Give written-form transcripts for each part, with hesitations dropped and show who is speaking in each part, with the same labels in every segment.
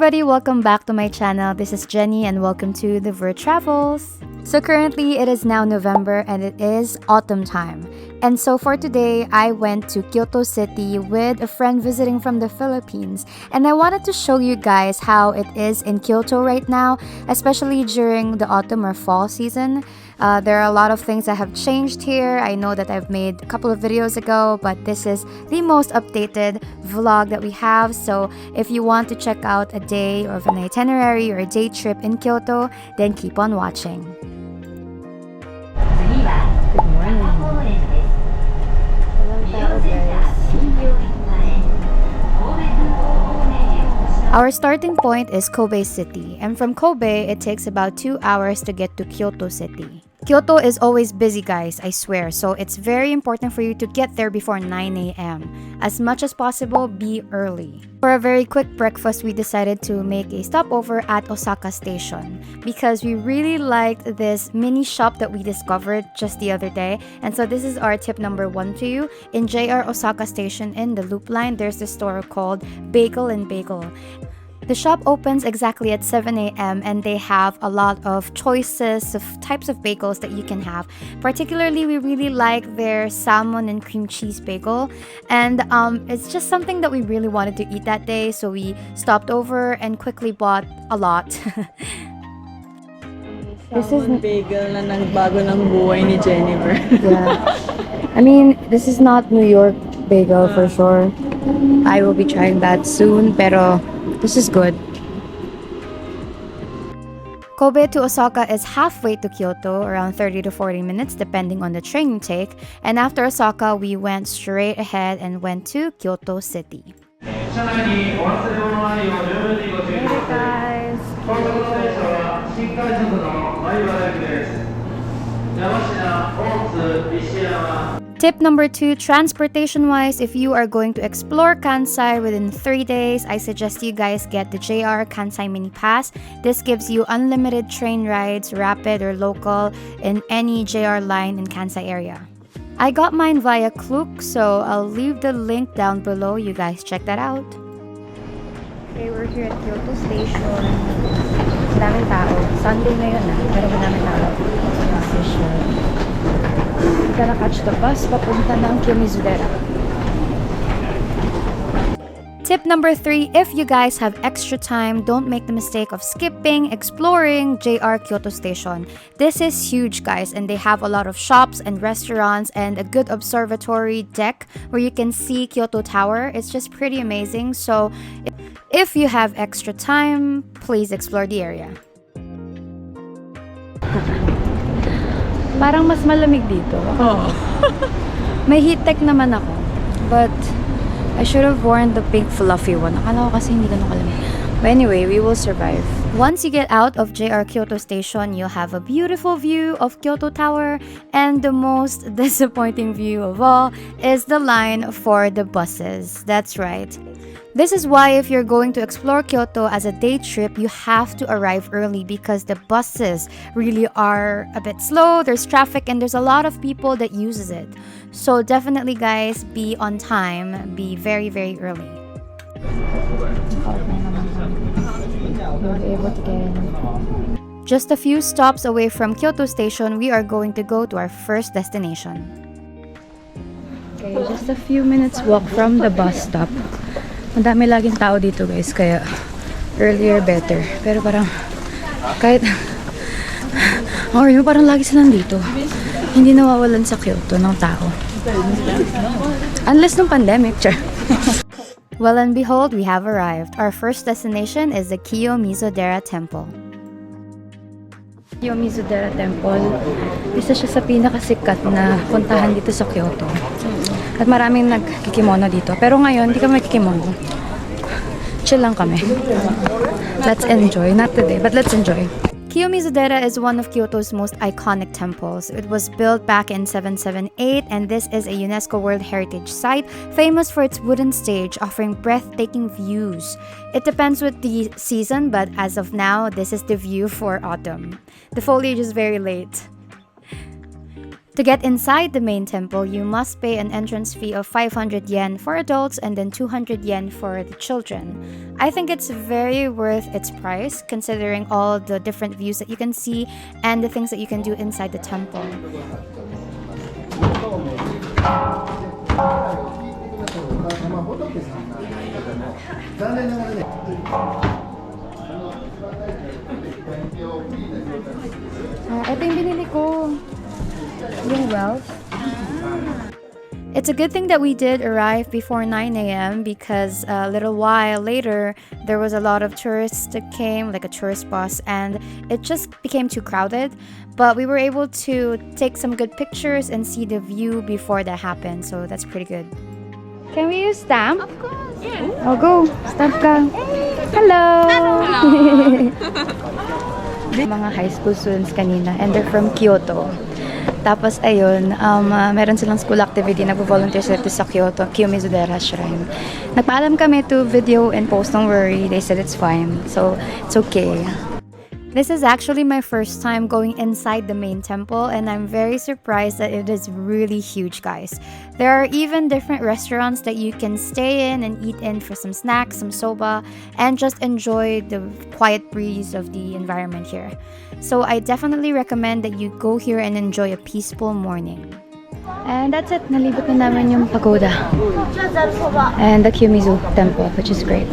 Speaker 1: everybody, welcome back to my channel. This is Jenny and welcome to the Ver Travels. So currently it is now November and it is autumn time. And so for today, I went to Kyoto City with a friend visiting from the Philippines. And I wanted to show you guys how it is in Kyoto right now, especially during the autumn or fall season. There are a lot of things that have changed here. I know that I've made a couple of videos ago, but this is the most updated vlog that we have. So if you want to check out a day or an itinerary or a day trip in Kyoto, then keep on watching. Good morning. Our starting point is Kobe City, and from Kobe, it takes about 2 hours to get to Kyoto City. Kyoto is always busy, guys, I swear, so it's very important for you to get there before 9 a.m. As much as possible, be early. For a very quick breakfast, we decided to make a stopover at Osaka Station because we really liked this mini shop that we discovered just the other day. And so this is our tip number 1 to you. In JR Osaka Station in the Loop Line, there's a store called Bagel and Bagel. The shop opens exactly at 7 a.m. and they have a lot of choices of types of bagels that you can have. Particularly, we really like their salmon and cream cheese bagel. And it's just something that we really wanted to eat that day. So we stopped over and quickly bought a lot.
Speaker 2: This is bagel na nagbago ng buhay ni Jennifer.
Speaker 1: Yeah. I mean, this is not New York bagel for sure. I will be trying that soon, pero this is good. Kobe to Osaka is halfway to Kyoto, around 30 to 40 minutes depending on the train you take. And after Osaka, we went straight ahead and went to Kyoto City. Hey guys! Tip number 2, transportation-wise, if you are going to explore Kansai within 3 days, I suggest you guys get the JR Kansai Mini Pass. This gives you unlimited train rides, rapid or local, in any JR line in Kansai area. I got mine via KLOOK, so I'll leave the link down below. You guys check that out. Okay, we're here at Kyoto Station. Madaming tao. Sunday ngayon na, pero madaming tao. We're gonna catch the bus papunta ng Kiyomizu-dera. Tip number 3, if you guys have extra time, don't make the mistake of skipping exploring JR Kyoto Station. This is huge, guys, and they have a lot of shops and restaurants and a good observatory deck where you can see Kyoto Tower. It's just pretty amazing. So if you have extra time, please explore the area. Parang mas malamig dito.
Speaker 2: Oh.
Speaker 1: May heat tech naman ako. But I should have worn the pink fluffy one. Akala ko kasi hindi ganun kalamig. But anyway, we will survive. Once you get out of JR Kyoto Station, you'll have a beautiful view of Kyoto Tower. And the most disappointing view of all is the line for the buses. That's right. This is why if you're going to explore Kyoto as a day trip, you have to arrive early because the buses really are a bit slow, there's traffic, and there's a lot of people that uses it. So definitely, guys, be on time, be very, very early. Just a few stops away from Kyoto Station, we are going to go to our first destination. Okay, just a few minutes walk from the bus stop. Madami laging tao dito, guys, kaya earlier better. Pero parang kahit parang lagi silang dito. Hindi nawawalan sa Kyoto ng tao. Unless nung pandemic, sure. Well and behold, we have arrived. Our first destination is the Kiyomizu-dera Temple. Kiyomizu-dera Temple, isa siya sa pinakasikat na puntahan dito sa Kyoto. At maraming nagkikimono dito. Pero ngayon, hindi kami nagkikimono. Chill lang kami. Let's enjoy. Not today, but let's enjoy. Kiyomizu-dera is one of Kyoto's most iconic temples. It was built back in 778, and this is a UNESCO World Heritage Site, famous for its wooden stage offering breathtaking views. It depends with the season, but as of now, this is the view for autumn. The foliage is very late. To get inside the main temple, you must pay an entrance fee of 500 yen for adults and then 200 yen for the children. I think it's very worth its price considering all the different views that you can see and the things that you can do inside the temple. Ito yung binili ko. Yung wealth. It's a good thing that we did arrive before 9 a.m. because a little while later, there was a lot of tourists that came, like a tourist bus, and it just became too crowded. But we were able to take some good pictures and see the view before that happened, so that's pretty good. Can we use stamp?
Speaker 3: Of course. Yeah.
Speaker 1: Oh, go! Stamp ka! Hello! Mga high school students kanina, and they're from Kyoto. Tapos ayun, meron silang school activity, nagvo-volunteer sila sa Kyoto, Kiyomizu-dera Shrine. Nagpaalam kami to video and post, don't worry, they said it's fine, so it's okay. This is actually my first time going inside the main temple, and I'm very surprised that it is really huge, guys. There are even different restaurants that you can stay in and eat in for some snacks, some soba, and just enjoy the quiet breeze of the environment here. So I definitely recommend that you go here and enjoy a peaceful morning. And that's it. Nalibot na namin yung Pagoda and the Kiyomizu Temple, which is great.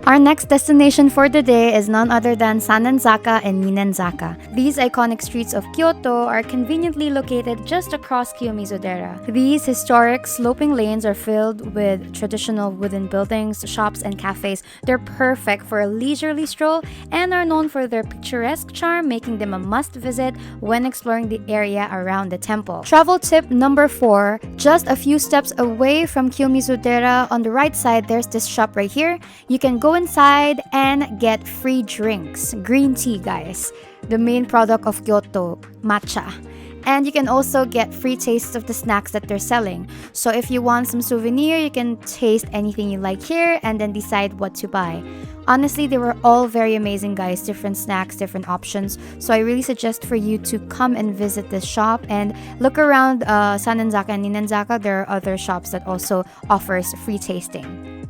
Speaker 1: Our next destination for the day is none other than Sanen-zaka and Nanaya. These iconic streets of Kyoto are conveniently located just across Kiyomizu-dera. These historic sloping lanes are filled with traditional wooden buildings, shops, and cafes. They're perfect for a leisurely stroll and are known for their picturesque charm, making them a must-visit when exploring the area around the temple. Travel tip number 4, just a few steps away from Kiyomizu-dera, on the right side, there's this shop right here. You can go inside and get free drinks. Green tea, guys. The main product of Kyoto, Matcha. And you can also get free tastes of the snacks that they're selling. So if you want some souvenir, you can taste anything you like here and then decide what to buy. Honestly, they were all very amazing, guys. Different snacks, different options. So I really suggest for you to come and visit this shop and look around Sanen-zaka and Nanaya. There are other shops that also offers free tasting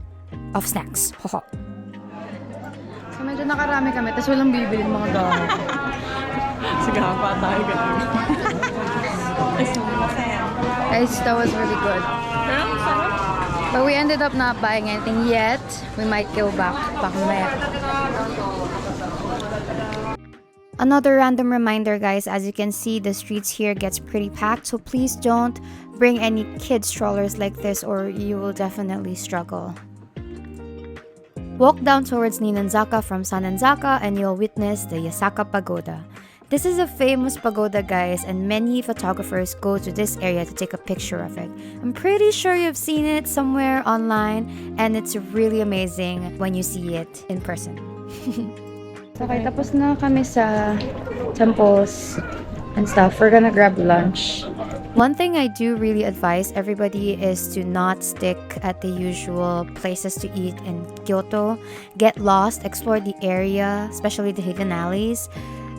Speaker 1: of snacks. Hoho. So medyo nakarami kami, tapos walang bibilin mga gamit.
Speaker 2: Sige, pa tayo ganun.
Speaker 1: Guys, that was really good. But we ended up not buying anything yet. We might go back mamaya. Another random reminder, guys, as you can see, the streets here gets pretty packed, so please don't bring any kid strollers like this or you will definitely struggle. Walk down towards Nanaya from Sanen-zaka and you'll witness the Yasaka Pagoda. This is a famous pagoda, guys, and many photographers go to this area to take a picture of it. I'm pretty sure you've seen it somewhere online, and it's really amazing when you see it in person. Okay, tapos na kami sa temples and stuff. We're gonna grab lunch. One thing I do really advise everybody is to not stick at the usual places to eat in Kyoto. Get lost, explore the area, especially the hidden alleys.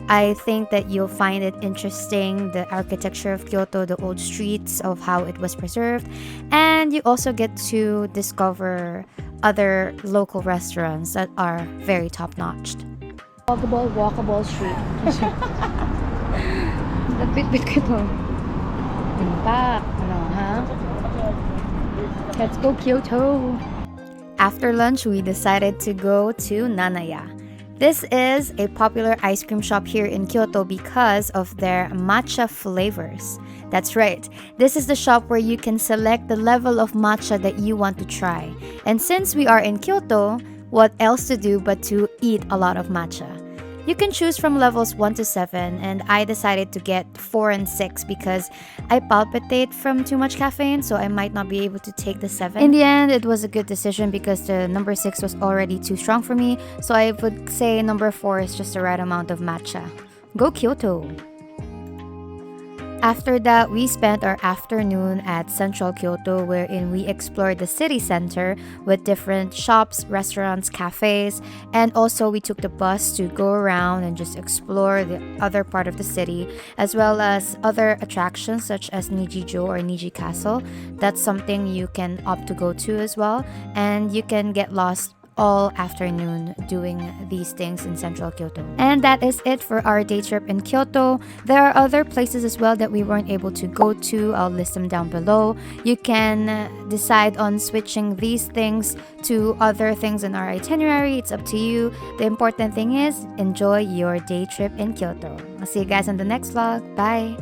Speaker 1: I think that you'll find it interesting, the architecture of Kyoto, the old streets of how it was preserved, and you also get to discover other local restaurants that are very top-notch. Walkable street. Bit ko ito. Let's go Kyoto. After lunch, we decided to go to Nanaya. This is a popular ice cream shop here in Kyoto because of their matcha flavors. That's right, this is the shop where you can select the level of matcha that you want to try. And since we are in Kyoto, what else to do but to eat a lot of matcha? You can choose from levels 1 to 7, and I decided to get 4 and 6 because I palpitate from too much caffeine, so I might not be able to take the 7. In the end, it was a good decision because the number 6 was already too strong for me, so I would say number 4 is just the right amount of matcha. Go Kyoto! After that, we spent our afternoon at central Kyoto, wherein we explored the city center with different shops, restaurants, cafes, and also we took the bus to go around and just explore the other part of the city, as well as other attractions such as Nijijo or Niji Castle. That's something you can opt to go to as well, and you can get lost all afternoon doing these things in central Kyoto. And that is it for our day trip in Kyoto. There are other places as well that we weren't able to go to. I'll list them down below. You can decide on switching these things to other things in our itinerary. It's up to you. The important thing is enjoy your day trip in Kyoto. I'll see you guys in the next vlog. Bye!